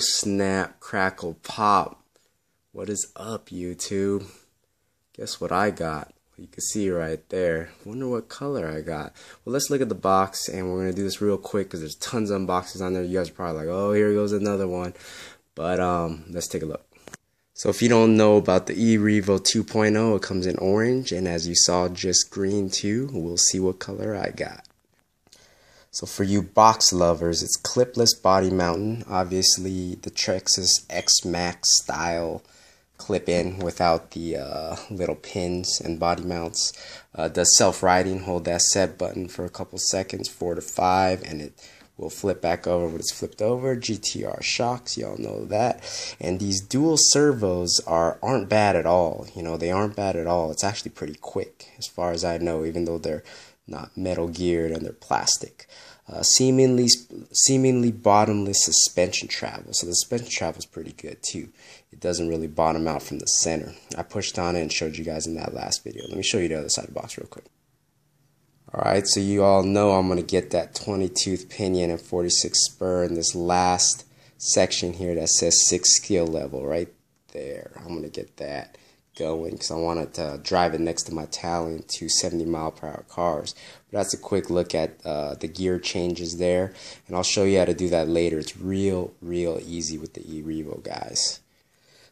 snap, crackle, pop. What is up, YouTube? Guess what I got? You can see right there. Wonder what color I got. Well, let's look at the box, and we're gonna do this real quick because there's tons of unboxes on there. You guys are probably like, oh, here goes another one. But let's take a look. So if you don't know about the e-Revo 2.0, it comes in orange, and as you saw, just green too. We'll see what color I got. So for you box lovers, it's clipless body mounting. Obviously, the TRAXXAS X Max style clip-in without the little pins and body mounts. Does self-riding. Hold that set button for a couple seconds, 4 to 5, and it will flip back over when it's flipped over. GTR shocks, y'all know that. And these dual servos aren't bad at all. You know, they aren't bad at all. It's actually pretty quick, as far as I know, even though they're not metal geared and they're plastic. Seemingly bottomless suspension travel. So the suspension travel is pretty good too. It doesn't really bottom out from the center. I pushed on it and showed you guys in that last video. Let me show you the other side of the box real quick. Alright, so you all know I'm going to get that 20-tooth pinion and 46 spur in this last section here that says 6 skill level right there. I'm going to get that going because I wanted to drive it next to my Italian 270-mile-per-hour cars. But that's a quick look at the gear changes there, and I'll show you how to do that later. It's real easy with the e-Revo, guys.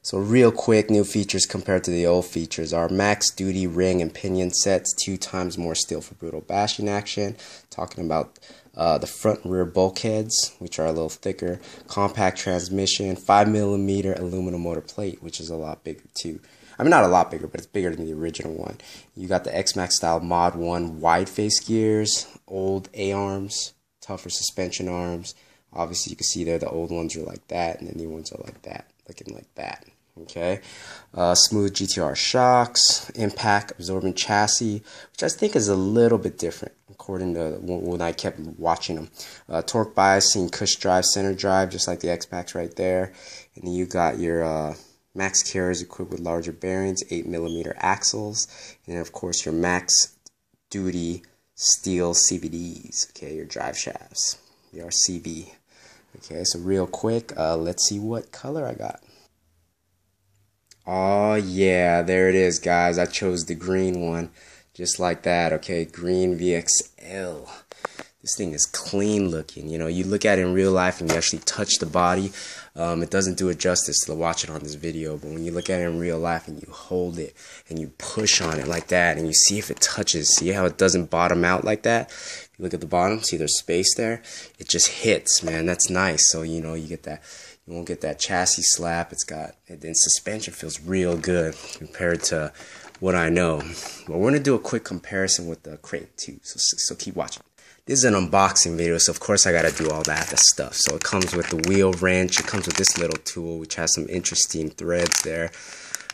So real quick, new features compared to the old features are max duty ring and pinion sets, 2 times more steel for brutal bashing action. Talking about the front and rear bulkheads, which are a little thicker. Compact transmission, 5mm aluminum motor plate, which is a lot bigger too. I mean, not a lot bigger, but it's bigger than the original one. You got the X-Max style Mod 1 wide face gears, old A-arms, tougher suspension arms. Obviously, you can see there the old ones are like that, and the new ones are like that, looking like that. Okay, smooth GTR shocks, impact absorbent chassis, which I think is a little bit different according to when I kept watching them. Torque biasing, cush drive, center drive, just like the X-Max right there. And then you got your max carriers equipped with larger bearings, 8mm axles, and of course your max duty steel CVDs. Okay, your drive shafts, the RCB. Okay, so real quick, let's see what color I got. Oh yeah, there it is, guys. I chose the green one, just like that. Okay, green VXL. This thing is clean looking. You know, you look at it in real life and you actually touch the body. It doesn't do it justice to watch it on this video, but when you look at it in real life and you hold it and you push on it like that and you see if it touches, see how it doesn't bottom out like that? If you look at the bottom, see there's space there? It just hits, man. That's nice. So, you know, you get that. You won't get that chassis slap. And then suspension feels real good compared to what I know. But we're going to do a quick comparison with the Kraton 2, so keep watching. This is an unboxing video, so of course I got to do all that stuff. So it comes with the wheel wrench. It comes with this little tool, which has some interesting threads there.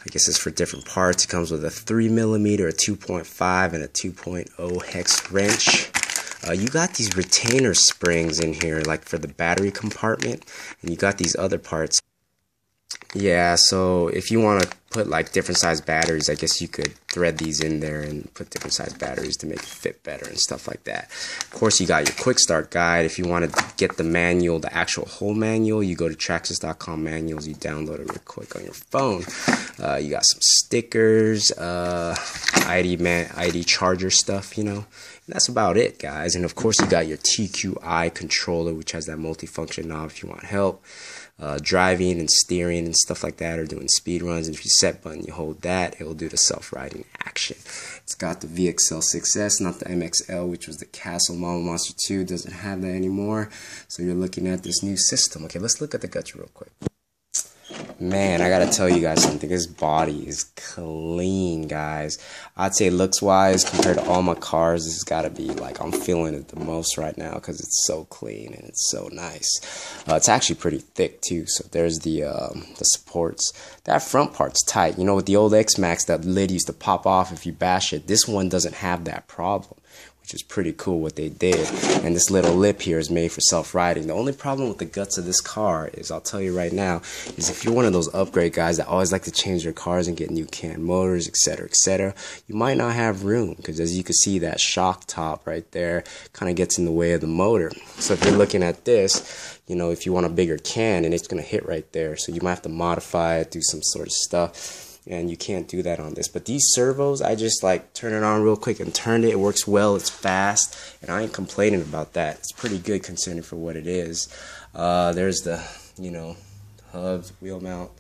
I guess it's for different parts. It comes with a 3mm, a 2.5, and a 2.0 hex wrench. You got these retainer springs in here, like for the battery compartment, and you got these other parts. Yeah, so if you want to put like different size batteries, I guess you could thread these in there and put different size batteries to make it fit better and stuff like that. Of course, you got your quick start guide. If you want to get the manual, the actual whole manual, you go to TRAXXAS.com manuals, you download it real quick on your phone. You got some stickers, ID charger stuff, you know. And that's about it, guys. And of course, you got your TQI controller, which has that multifunction knob if you want help. Driving and steering and stuff like that, or doing speed runs. And if you set button, you hold that, it will do the self-riding action. It's got the VXL 6S, not the MXL, which was the Castle Mama Monster 2. Doesn't have that anymore. So you're looking at this new system. Okay, let's look at the guts real quick. Man, I gotta tell you guys something. This body is clean, guys. I'd say looks-wise, compared to all my cars, this has gotta be, like, I'm feeling it the most right now because it's so clean and it's so nice. It's actually pretty thick, too. So there's the supports. That front part's tight. You know, with the old X-Max, that lid used to pop off if you bash it. This one doesn't have that problem, which is pretty cool what they did. And this little lip here is made for self-riding. The only problem with the guts of this car is, I'll tell you right now, is if you're one of those upgrade guys that always like to change their cars and get new cam motors, etc., you might not have room, because as you can see, that shock top right there kind of gets in the way of the motor. So if you're looking at this, you know, if you want a bigger can, and it's going to hit right there, so you might have to modify it, do some sort of stuff. And you can't do that on this. But these servos, I just like turn it on real quick and turned it. It works well, it's fast, and I ain't complaining about that. It's pretty good considering for what it is. There's the, you know, hubs, wheel mount,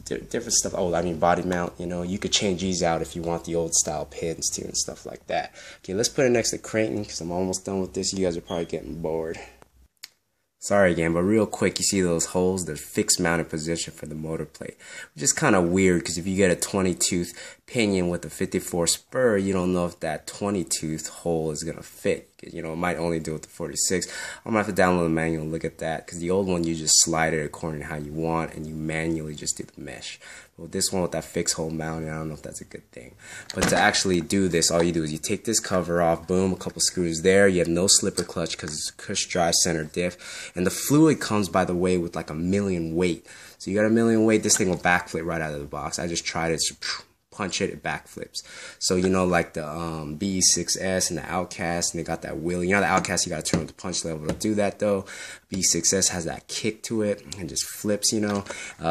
different stuff. Oh, I mean body mount, you know. You could change these out if you want the old style pins too and stuff like that. Okay, let's put it next to Kraton because I'm almost done with this. You guys are probably getting bored. Sorry again, but real quick, you see those holes? They're fixed mounted position for the motor plate, which is kind of weird because if you get a 20-tooth pinion with a 54 spur, you don't know if that 20-tooth hole is going to fit. You know, it might only do it with the 46. I'm going to have to download the manual and look at that, because the old one, you just slide it according to how you want, and you manually just do the mesh. But with this one with that fixed hole mounted, I don't know if that's a good thing. But to actually do this, all you do is you take this cover off, boom, a couple screws there. You have no slipper clutch because it's cush drive center diff. And the fluid comes, by the way, with like 1,000,000 weight. So you got 1,000,000 weight, this thing will backflip right out of the box. I just tried it. Punch it, it backflips. So you know, like the BE6S and the Outcast, and they got that wheel. You know, the Outcast, you got to turn with the punch level to do that though. BE6S has that kick to it and just flips, you know.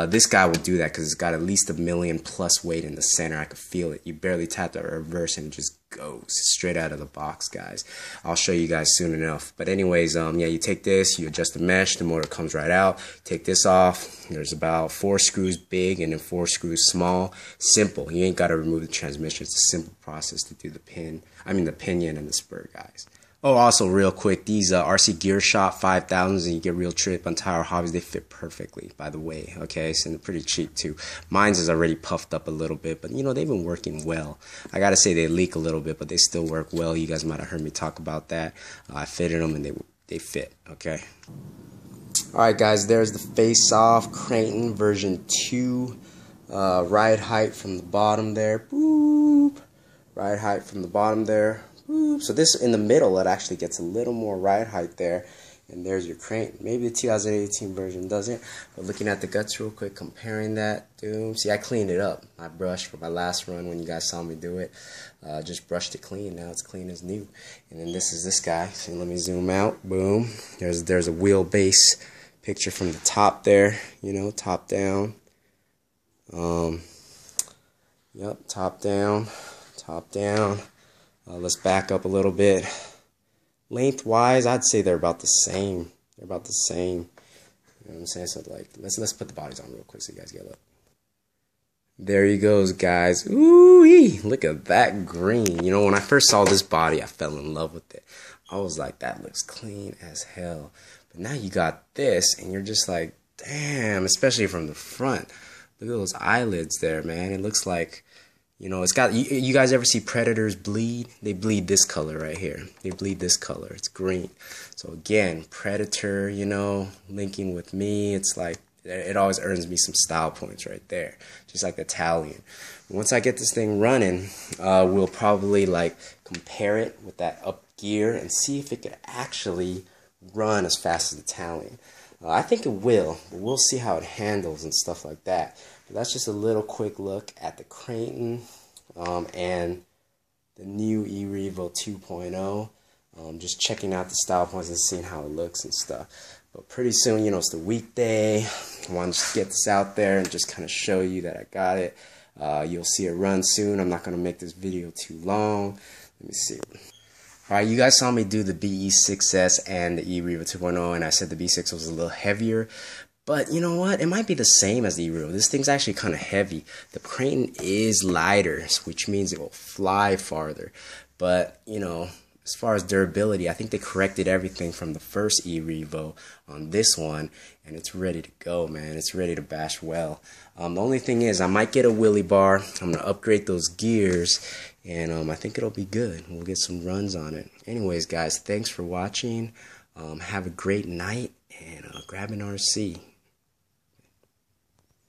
This guy will do that because it's got at least 1,000,000 plus weight in the center. I could feel it. You barely tap the reverse and it just goes straight out of the box, guys. I'll show you guys soon enough. But anyways, yeah, you take this, you adjust the mesh, the motor comes right out. Take this off. There's about 4 screws big and then 4 screws small. Simple. You ain't got to remove the transmission. It's a simple process to do the pinion and the spur, guys. Oh, also real quick, these RC Gear Shop 5000s, and you get real trip on Tire Hobbies, they fit perfectly, by the way, okay, so they're pretty cheap too. Mine's is already puffed up a little bit, but you know, they've been working well. I gotta say they leak a little bit, but they still work well. You guys might have heard me talk about that. I fitted them and they fit, okay. Alright guys, there's the face-off Kraton version 2, ride height from the bottom there, boop, ride height from the bottom there. So this in the middle, it actually gets a little more ride height there, and there's your Kraton. Maybe the 2018 version doesn't, but looking at the guts real quick, comparing that, dude. See, I cleaned it up. I brushed for my last run when you guys saw me do it. Just brushed it clean. Now it's clean as new. And then this is this guy. So let me zoom out. Boom. There's a wheelbase picture from the top there. You know, top down. Yep, top down, top down. Let's back up a little bit. Lengthwise, I'd say they're about the same. They're about the same. You know what I'm saying? So like, let's put the bodies on real quick so you guys get a look. There he goes, guys. Ooh-wee! Look at that green. You know, when I first saw this body, I fell in love with it. I was like, that looks clean as hell. But now you got this, and you're just like, damn, especially from the front. Look at those eyelids there, man. It looks like, you know, it's got, you guys ever see predators bleed? They bleed this color right here. They bleed this color. It's green. So again, predator, you know, linking with me. It's like, it always earns me some style points right there. Just like Italian. Once I get this thing running, we'll probably like compare it with that up gear and see if it could actually run as fast as Italian. I think it will, but we'll see how it handles and stuff like that. But that's just a little quick look at the Kraton and the new e-Revo 2.0. Just checking out the style points and seeing how it looks and stuff. But pretty soon, you know, it's the weekday. I want to just get this out there and just kind of show you that I got it. You'll see it run soon. I'm not going to make this video too long. Let me see. Alright, you guys saw me do the BE6S and the e-Revo 2.0, and I said the B6 was a little heavier. But you know what? It might be the same as the e-Revo. This thing's actually kind of heavy. The Kraton is lighter, which means it will fly farther. But, you know, as far as durability, I think they corrected everything from the first e-Revo on this one, and it's ready to go, man. It's ready to bash well. The only thing is, I might get a wheelie bar. I'm going to upgrade those gears, and I think it'll be good. We'll get some runs on it. Anyways, guys, thanks for watching. Have a great night, and grab an RC.